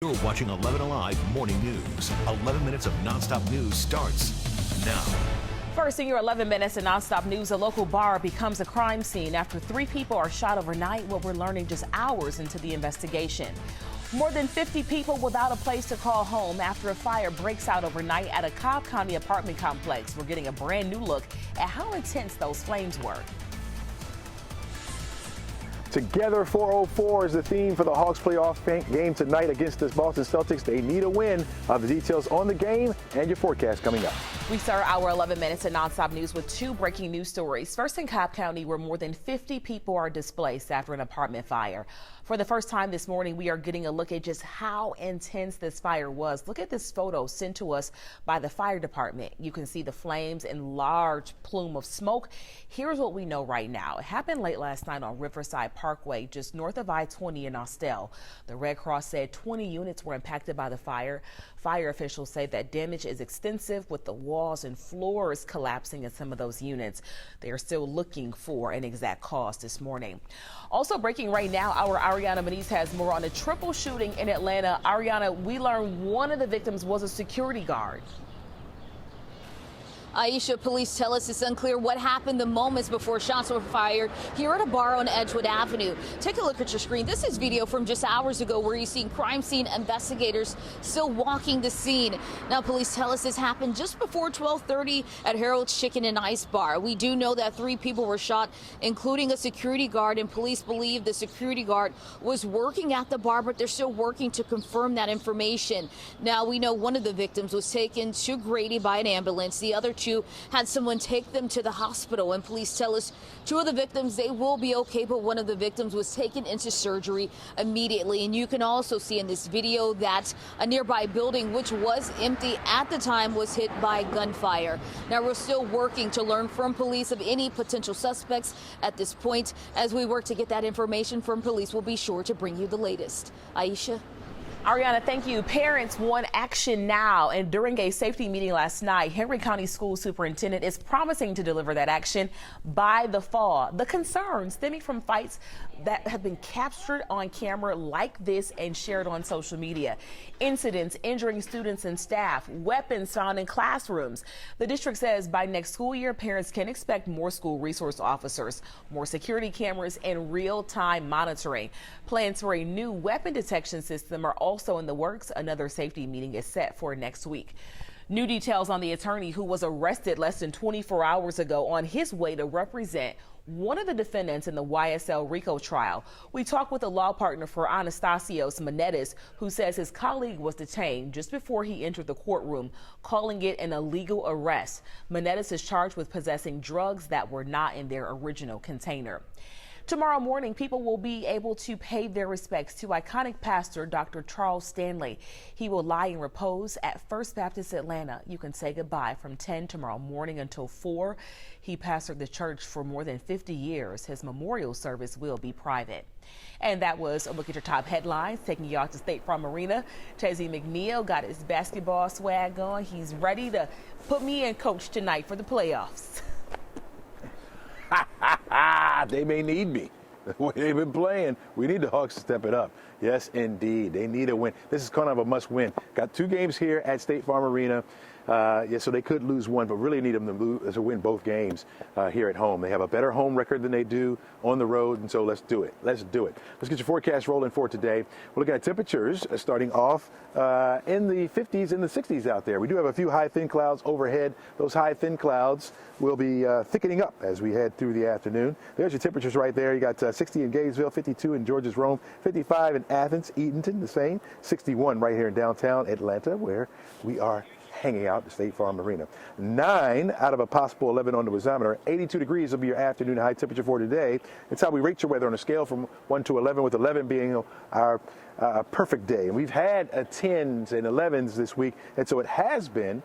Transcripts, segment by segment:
You're watching 11 Alive Morning News. 11 minutes of nonstop news starts now. First, in your 11 minutes of nonstop news, a local bar becomes a crime scene after 3 people are shot overnight. What we're learning just hours into the investigation. More than 50 people without a place to call home after a fire breaks out overnight at a Cobb County apartment complex. We're getting a brand new look at how intense those flames were. Together 404 is the theme for the Hawks playoff game tonight against the Boston Celtics. They need a win. The details on the game and your forecast coming up. We start our 11 minutes of nonstop news with 2 breaking news stories. First, in Cobb County, where more than 50 people are displaced after an apartment fire. For the first time this morning, we are getting a look at just how intense this fire was. Look at this photo sent to us by the fire department. You can see the flames and large plume of smoke. Here's what we know right now. It happened late last night on Riverside Parkway, just north of I-20 in Austell. The Red Cross said 20 units were impacted by the fire. Fire officials say that damage is extensive, with the walls and floors collapsing in some of those units. They are still looking for an exact cause this morning. Also breaking right now, our Ariana Maniz has more on a triple shooting in Atlanta. Ariana, we learned one of the victims was a security guard. Aisha, police tell us it's unclear what happened the moments before shots were fired here at a bar on Edgewood Avenue. Take a look at your screen. This is video from just hours ago where you see crime scene investigators still walking the scene. Now, police tell us this happened just before 12:30 at Harold's Chicken and Ice Bar. We do know that 3 people were shot, including a security guard, and police believe the security guard was working at the bar, but they're still working to confirm that information. Now, we know one of the victims was taken to Grady by an ambulance. The other 2 had someone take them to the hospital, and police tell us 2 of the victims, they will be okay, but one of the victims was taken into surgery immediately. And you can also see in this video that a nearby building, which was empty at the time, was hit by gunfire. Now, we're still working to learn from police of any potential suspects at this point. As we work to get that information from police, we'll be sure to bring you the latest. Aisha. Ariana, thank you. Parents want action now. And during a safety meeting last night, Henry County School Superintendent is promising to deliver that action by the fall. The concerns stemming from fights that have been captured on camera like this and shared on social media. Incidents injuring students and staff, weapons found in classrooms. The district says by next school year, parents can expect more school resource officers, more security cameras, and real-time monitoring. Plans for a new weapon detection system are also in the works. Another safety meeting is set for next week. New details on the attorney who was arrested less than 24 hours ago on his way to represent one of the defendants in the YSL RICO trial. We talked with a law partner for Anastasios Menendez, who says his colleague was detained just before he entered the courtroom, calling it an illegal arrest. Menendez is charged with possessing drugs that were not in their original container. Tomorrow morning, people will be able to pay their respects to iconic pastor Dr. Charles Stanley. He will lie in repose at First Baptist Atlanta. You can say goodbye from 10 tomorrow morning until 4. He pastored the church for more than 50 years. His memorial service will be private. And that was a look at your top headlines, taking you out to State Farm Arena. Chazzy McNeil got his basketball swag on. He's ready to put me in coach tonight for the playoffs. They may need me. The way they've been playing, we need the Hawks to step it up. Yes, indeed. They need a win. This is kind of a must-win. Got 2 games here at State Farm Arena. So they could lose one, but really need them to win both games here at home. They have a better home record than they do on the road, and so let's do it. Let's do it. Let's get your forecast rolling for today. We're looking at temperatures starting off in the 50s and the 60s out there. We do have a few high, thin clouds overhead. Those high, thin clouds will be thickening up as we head through the afternoon. There's your temperatures right there. You got 60 in Gainesville, 52 in Georgia's Rome, 55 in Athens, Eatonton, the same, 61 right here in downtown Atlanta, where we are hanging out at the State Farm Arena. 9 out of a possible 11 on the barometer. 82 degrees will be your afternoon high temperature for today. It's how we rate your weather on a scale from 1 to 11, with 11 being our perfect day. And we've had 10s and 11s this week, and so it has been,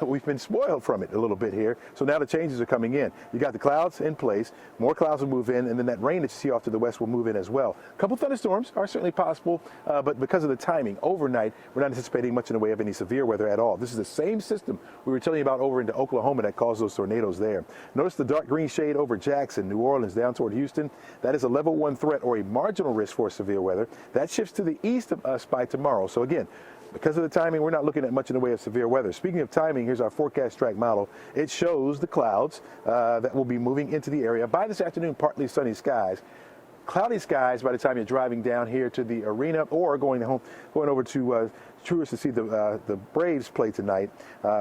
we've been spoiled from it a little bit here. So now the changes are coming in. You got the clouds in place, more clouds will move in, and then that rain that you see off to the west will move in as well. A couple thunderstorms are certainly possible, but because of the timing, overnight, we're not anticipating much in the way of any severe weather at all. This is the same system we were telling you about over into Oklahoma that caused those tornadoes there. Notice the dark green shade over Jackson, New Orleans, down toward Houston. That is a level 1 threat or a marginal risk for severe weather. That shifts drifts to the east of us by tomorrow. So again, because of the timing, we're not looking at much in the way of severe weather. Speaking of timing, here's our forecast track model. It shows the clouds that will be moving into the area. By this afternoon, partly sunny skies. Cloudy skies by the time you're driving down here to the arena or going over to Truist to see the Braves play tonight.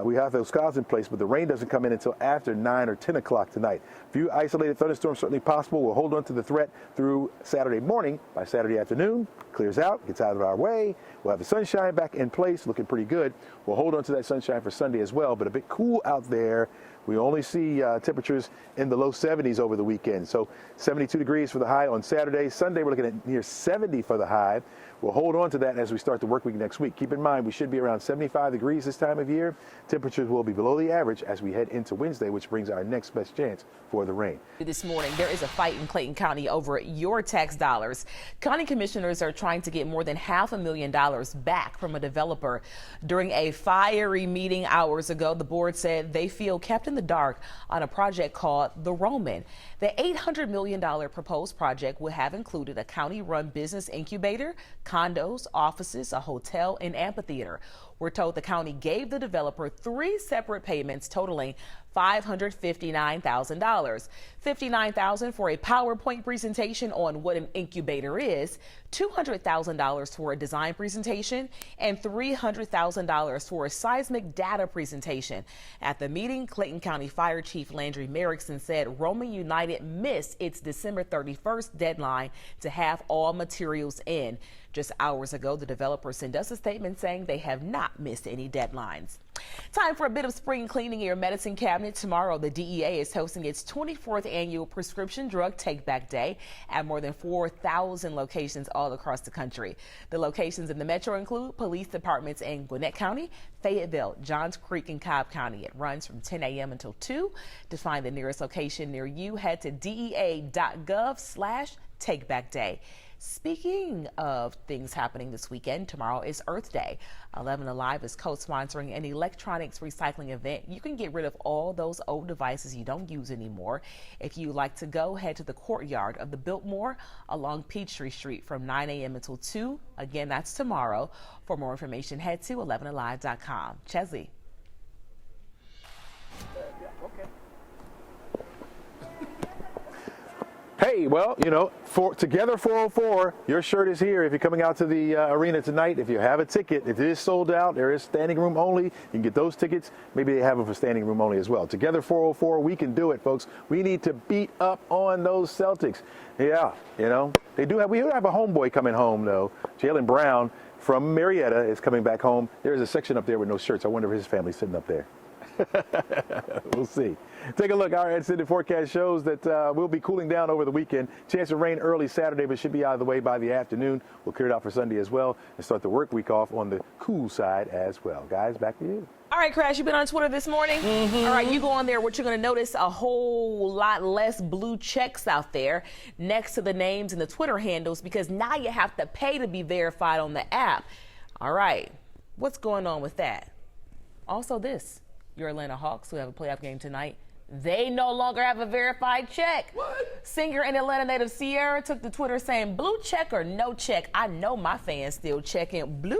We have those clouds in place, but the rain doesn't come in until after 9 or 10 o'clock tonight. A few isolated thunderstorms certainly possible. We'll hold on to the threat through Saturday morning. By Saturday afternoon, clears out, gets out of our way. We'll have the sunshine back in place, looking pretty good. We'll hold on to that sunshine for Sunday as well, but a bit cool out there. We only see temperatures in the low 70s over the weekend. So 72 degrees for the high on Saturday. Sunday, we're looking at near 70 for the high. We'll hold on to that as we start the work week next week. Keep in mind, we should be around 75 degrees this time of year. Temperatures will be below the average as we head into Wednesday, which brings our next best chance for the rain. This morning, there is a fight in Clayton County over your tax dollars. County commissioners are trying to get more than $500,000 back from a developer. During a fiery meeting hours ago, the board said they feel kept in the dark on a project called The Roman. The $800 million proposed project would have included a county-run business incubator, condos, offices, a hotel, and amphitheater. We're told the county gave the developer 3 separate payments totaling $559,000. $59,000 for a PowerPoint presentation on what an incubator is, $200,000 for a design presentation, and $300,000 for a seismic data presentation. At the meeting, Clayton County Fire Chief Landry Merrickson said Roman United missed its December 31st deadline to have all materials in. Just hours ago, the developer sent us a statement saying they have not missed any deadlines. Time for a bit of spring cleaning in your medicine cabinet. Tomorrow, the DEA is hosting its 24th annual Prescription Drug Take Back Day at more than 4,000 locations all across the country. The locations in the metro include police departments in Gwinnett County, Fayetteville, Johns Creek, and Cobb County. It runs from 10 a.m. until 2. To find the nearest location near you, head to dea.gov/takebackday. Speaking of things happening this weekend, tomorrow is Earth Day. 11 Alive is co-sponsoring an electronics recycling event. You can get rid of all those old devices you don't use anymore. If you'd like to go, head to the courtyard of the Biltmore along Peachtree Street from 9 a.m. until 2. Again, that's tomorrow. For more information, head to 11alive.com. Chesley. Hey, well, Together 404, your shirt is here if you're coming out to the arena tonight. If you have a ticket, it is sold out. There is standing room only. You can get those tickets. Maybe they have them for standing room only as well. Together 404, we can do it, folks. We need to beat up on those Celtics. Yeah, we do have a homeboy coming home, though. Jaylen Brown from Marietta is coming back home. There's a section up there with no shirts. I wonder if his family's sitting up there. We'll see. Take a look. Our extended forecast shows that we'll be cooling down over the weekend. Chance of rain early Saturday, but should be out of the way by the afternoon. We'll clear it out for Sunday as well and start the work week off on the cool side as well. Guys, back to you. All right, Crash, you've been on Twitter this morning. All right, you go on there. What you're going to notice, a whole lot less blue checks out there next to the names and the Twitter handles, because now you have to pay to be verified on the app. All right, what's going on with that? Also this. Your Atlanta Hawks, who have a playoff game tonight, they no longer have a verified check. What? Singer and Atlanta native Sierra took to Twitter saying, blue check or no check, I know my fans still checking. Bloop.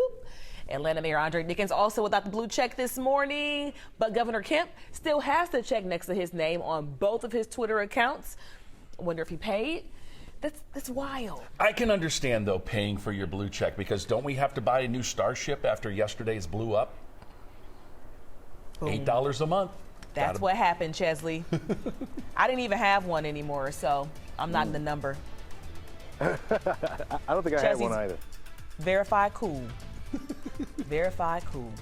Atlanta Mayor Andre Dickens also without the blue check this morning, but Governor Kemp still has the check next to his name on both of his Twitter accounts. I wonder if he paid. That's wild. I can understand, though, paying for your blue check, because don't we have to buy a new Starship after yesterday's blew up? Boom. $8 a month. That's what happened, Chesley. I didn't even have one anymore, so I'm not in the number. I don't think I had one either. Verify cool. Verify cool.